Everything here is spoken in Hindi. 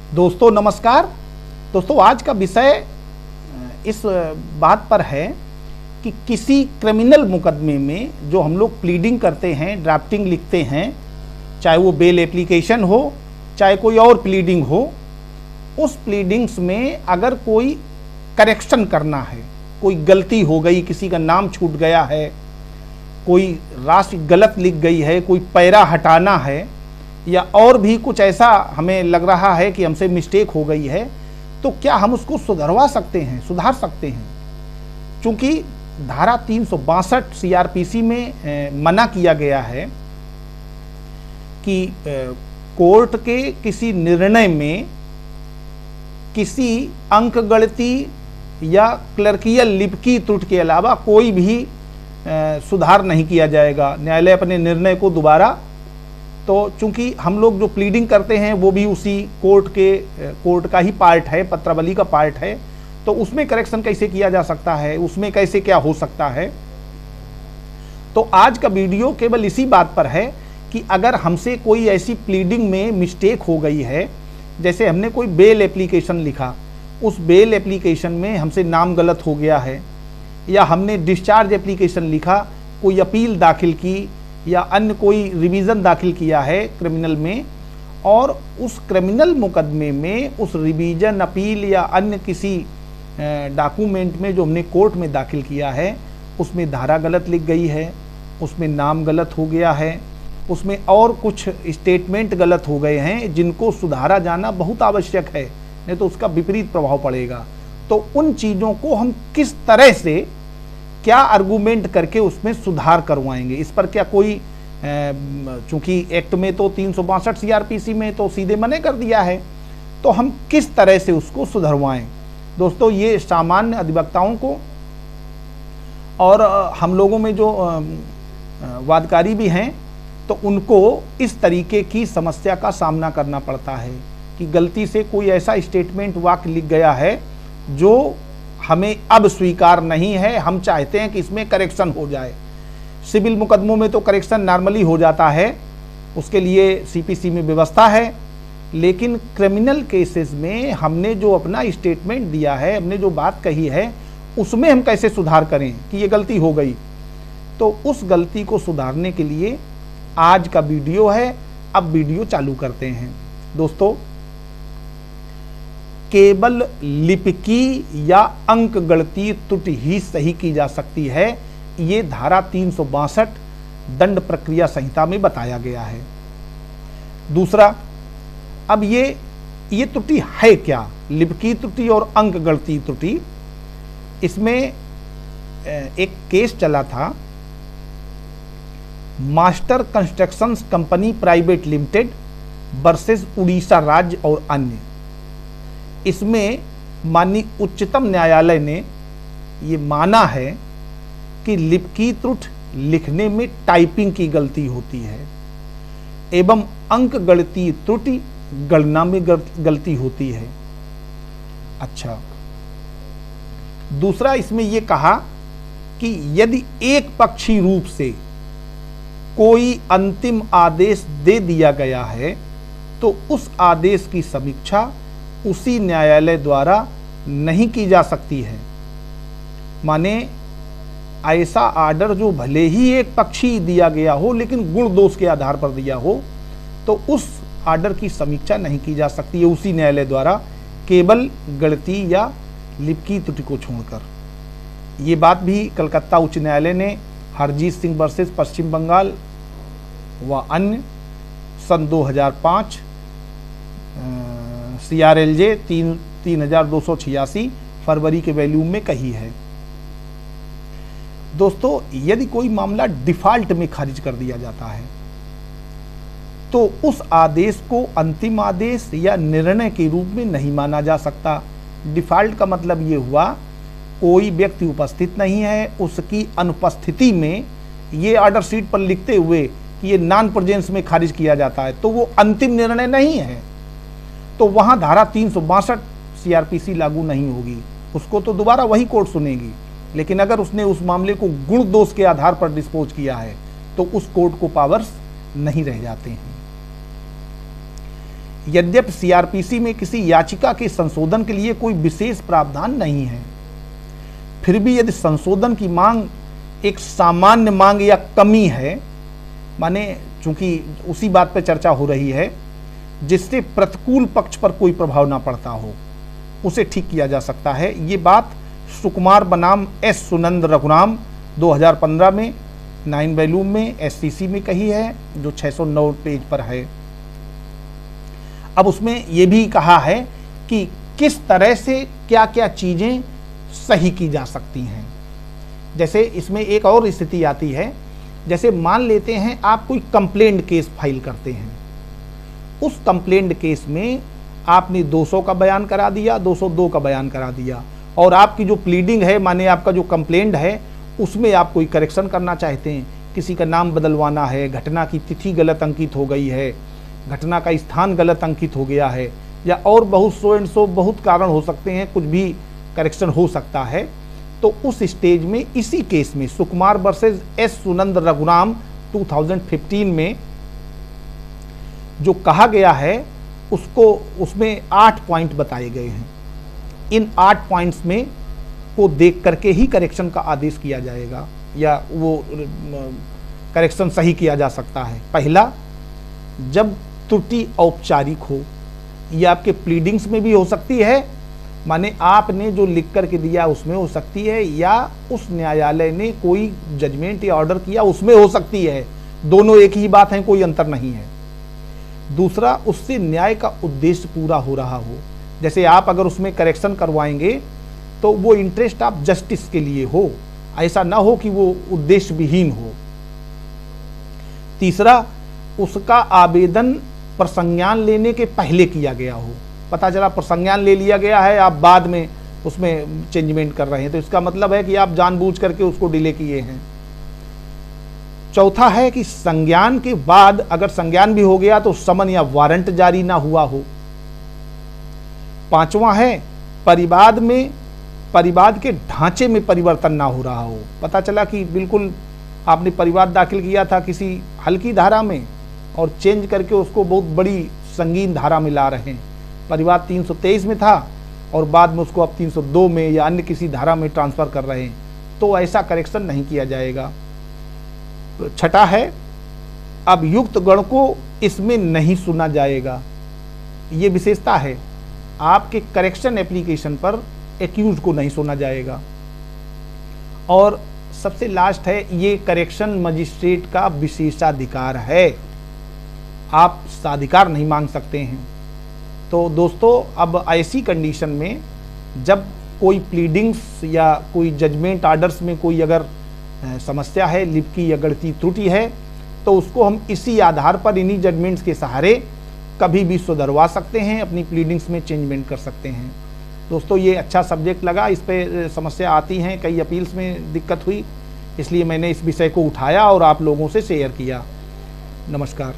दोस्तों नमस्कार। दोस्तों आज का विषय इस बात पर है कि किसी क्रिमिनल मुकदमे में जो हम लोग प्लीडिंग करते हैं, ड्राफ्टिंग लिखते हैं, चाहे वो बेल एप्लीकेशन हो चाहे कोई और प्लीडिंग हो, उस प्लीडिंग्स में अगर कोई करेक्शन करना है, कोई गलती हो गई, किसी का नाम छूट गया है, कोई राशि गलत लिख गई है, कोई पैरा हटाना है या और भी कुछ ऐसा हमें लग रहा है कि हमसे मिस्टेक हो गई है, तो क्या हम उसको सुधरवा सकते हैं, सुधार सकते हैं। चूंकि धारा 362 सीआरपीसी में मना किया गया है कि कोर्ट के किसी निर्णय में किसी अंक गणती या क्लर्कियल लिपि त्रुटि के अलावा कोई भी सुधार नहीं किया जाएगा। न्यायालय अपने निर्णय को दोबारा, तो चूंकि हम लोग जो प्लीडिंग करते हैं वो भी उसी कोर्ट का ही पार्ट है, पत्रावली का पार्ट है, तो उसमें करेक्शन कैसे किया जा सकता है, उसमें कैसे क्या हो सकता है। तो आज का वीडियो केवल इसी बात पर है कि अगर हमसे कोई ऐसी प्लीडिंग में मिस्टेक हो गई है, जैसे हमने कोई बेल एप्लीकेशन लिखा, उस बेल एप्लीकेशन में हमसे नाम गलत हो गया है, या हमने डिस्चार्ज एप्लीकेशन लिखा, कोई अपील दाखिल की या अन्य कोई रिवीजन दाखिल किया है क्रिमिनल में, और उस क्रिमिनल मुकदमे में उस रिवीजन, अपील या अन्य किसी डॉक्यूमेंट में जो हमने कोर्ट में दाखिल किया है उसमें धारा गलत लिख गई है, उसमें नाम गलत हो गया है, उसमें और कुछ स्टेटमेंट गलत हो गए हैं जिनको सुधारा जाना बहुत आवश्यक है, नहीं तो उसका विपरीत प्रभाव पड़ेगा। तो उन चीज़ों को हम किस तरह से, क्या आर्गूमेंट करके उसमें सुधार करवाएंगे, इस पर क्या कोई, चूंकि एक्ट में तो 362 सीआरपीसी में तो सीधे मना कर दिया है, तो हम किस तरह से उसको सुधरवाएं। दोस्तों ये सामान्य अधिवक्ताओं को और हम लोगों में जो वादकारी भी हैं तो उनको इस तरीके की समस्या का सामना करना पड़ता है कि गलती से कोई ऐसा स्टेटमेंट, वाक्य लिख गया है जो हमें अब स्वीकार नहीं है, हम चाहते हैं कि इसमें करेक्शन हो जाए। सिविल मुकदमों में तो करेक्शन नॉर्मली हो जाता है, उसके लिए सीपीसी में व्यवस्था है, लेकिन क्रिमिनल केसेस में हमने जो अपना स्टेटमेंट दिया है, हमने जो बात कही है, उसमें हम कैसे सुधार करें कि ये गलती हो गई। तो उस गलती को सुधारने के लिए आज का वीडियो है। अब वीडियो चालू करते हैं। दोस्तों केवल लिपिकी या अंक गणती त्रुटि ही सही की जा सकती है, ये धारा 362 दंड प्रक्रिया संहिता में बताया गया है। दूसरा, अब ये त्रुटि है क्या, लिपिकी त्रुटि और अंक गणती त्रुटि। इसमें एक केस चला था, master constructions company private limited versus Orissa राज्य और अन्य। इसमें माननीय उच्चतम न्यायालय ने ये माना है कि लिपिकी त्रुटि लिखने में टाइपिंग की गलती होती है एवं अंक गणती त्रुटि गणना में गलती होती है। अच्छा, दूसरा इसमें यह कहा कि यदि एक पक्षी रूप से कोई अंतिम आदेश दे दिया गया है तो उस आदेश की समीक्षा उसी न्यायालय द्वारा नहीं की जा सकती है। माने ऐसा आर्डर जो भले ही एक पक्षी दिया गया हो लेकिन गुण दोष के आधार पर दिया हो, तो उस आर्डर की समीक्षा नहीं की जा सकती है उसी न्यायालय द्वारा, केवल गणती या लिपिकी त्रुटि को छोड़कर। ये बात भी कलकत्ता उच्च न्यायालय ने हरजीत सिंह वर्सेस पश्चिम बंगाल व अन्य सन 2005 CRLJ 3286 फरवरी के वॉल्यूम में कही है। दोस्तों यदि कोई मामला डिफॉल्ट में खारिज कर दिया जाता है तो उस आदेश को अंतिम आदेश या निर्णय के रूप में नहीं माना जा सकता। डिफॉल्ट का मतलब ये हुआ, कोई व्यक्ति उपस्थित नहीं है, उसकी अनुपस्थिति में ये ऑर्डर शीट पर लिखते हुए कि ये नॉन प्रेजेंस में खारिज किया जाता है, तो वो अंतिम निर्णय नहीं है, तो वहां धारा 362 सीआरपीसी लागू नहीं होगी, उसको तो दोबारा वही कोर्ट सुनेगी। लेकिन अगर उसने उस मामले को गुण दोष के आधार पर डिस्पोज किया है तो उस कोर्ट को पावर्स नहीं रह जाते हैं। यद्यपि सीआरपीसी में किसी याचिका के संशोधन के लिए कोई विशेष प्रावधान नहीं है, फिर भी यदि संशोधन की मांग एक सामान्य मांग या कमी है, माने चूंकि उसी बात पर चर्चा हो रही है जिससे प्रतिकूल पक्ष पर कोई प्रभाव ना पड़ता हो, उसे ठीक किया जा सकता है। ये बात सुकुमार बनाम एस सुनंद रघुराम 2015 में 9 वॉल्यूम में एससीसी में कही है, जो 609 पेज पर है। अब उसमें यह भी कहा है कि किस तरह से क्या क्या चीजें सही की जा सकती हैं। जैसे इसमें एक और स्थिति आती है, जैसे मान लेते हैं आप कोई कंप्लेंट केस फाइल करते हैं, उस कंप्लेंट केस में आपने 200 का बयान करा दिया, 202 का बयान करा दिया, और आपकी जो प्लीडिंग है, माने आपका जो कंप्लेंट है, उसमें आप कोई करेक्शन करना चाहते हैं, किसी का नाम बदलवाना है, घटना की तिथि गलत अंकित हो गई है, घटना का स्थान गलत अंकित हो गया है, या और बहुत सो एंड सो बहुत कारण हो सकते हैं, कुछ भी करेक्शन हो सकता है। तो उस स्टेज में इसी केस में सुकुमार वर्सेस एस सुनंद रघुराम 2015 में जो कहा गया है उसमें 8 पॉइंट बताए गए हैं। इन 8 पॉइंट्स में को देख करके ही करेक्शन का आदेश किया जाएगा या वो करेक्शन सही किया जा सकता है। पहला, जब त्रुटि औपचारिक हो, ये आपके प्लीडिंग्स में भी हो सकती है, माने आपने जो लिख करके दिया उसमें हो सकती है, या उस न्यायालय ने कोई जजमेंट या ऑर्डर किया उसमें हो सकती है। दोनों एक ही बात है, कोई अंतर नहीं है। दूसरा, उससे न्याय का उद्देश्य पूरा हो रहा हो, जैसे आप अगर उसमें करेक्शन करवाएंगे तो वो इंटरेस्ट आप जस्टिस के लिए हो, ऐसा ना हो कि वो उद्देश्य विहीन हो। तीसरा, उसका आवेदन प्रसंज्ञान लेने के पहले किया गया हो, पता चला प्रसंज्ञान ले लिया गया है, आप बाद में उसमें चेंजमेंट कर रहे हैं, तो इसका मतलब है कि आप जानबूझ करके उसको डिले किए हैं। चौथा है कि संज्ञान के बाद अगर संज्ञान भी हो गया तो समन या वारंट जारी ना हुआ हो। पांचवा है परिवाद के ढांचे में परिवर्तन ना हो रहा हो, पता चला कि बिल्कुल आपने परिवाद दाखिल किया था किसी हल्की धारा में और चेंज करके उसको बहुत बड़ी संगीन धारा में ला रहे हैं, परिवाद 323 में था और बाद में उसको अब 302 में या अन्य किसी धारा में ट्रांसफर कर रहे हैं, तो ऐसा करेक्शन नहीं किया जाएगा। छठा है, अब युक्त गण को इसमें नहीं सुना जाएगा, ये विशेषता है, आपके करेक्शन एप्लीकेशन पर एक्यूज को नहीं सुना जाएगा। और सबसे लास्ट है, ये करेक्शन मजिस्ट्रेट का विशेषाधिकार है, आप साधिकार नहीं मांग सकते हैं। तो दोस्तों, अब ऐसी कंडीशन में जब कोई प्लीडिंग्स या कोई जजमेंट आर्डर्स में कोई अगर समस्या है, लिपकी या गणितीय त्रुटि है, तो उसको हम इसी आधार पर इन्हीं जजमेंट्स के सहारे कभी भी सुधरवा सकते हैं, अपनी प्लीडिंग्स में चेंजमेंट कर सकते हैं। दोस्तों, ये अच्छा सब्जेक्ट लगा, इस पे समस्या आती हैं, कई अपील्स में दिक्कत हुई, इसलिए मैंने इस विषय को उठाया और आप लोगों से शेयर किया। नमस्कार।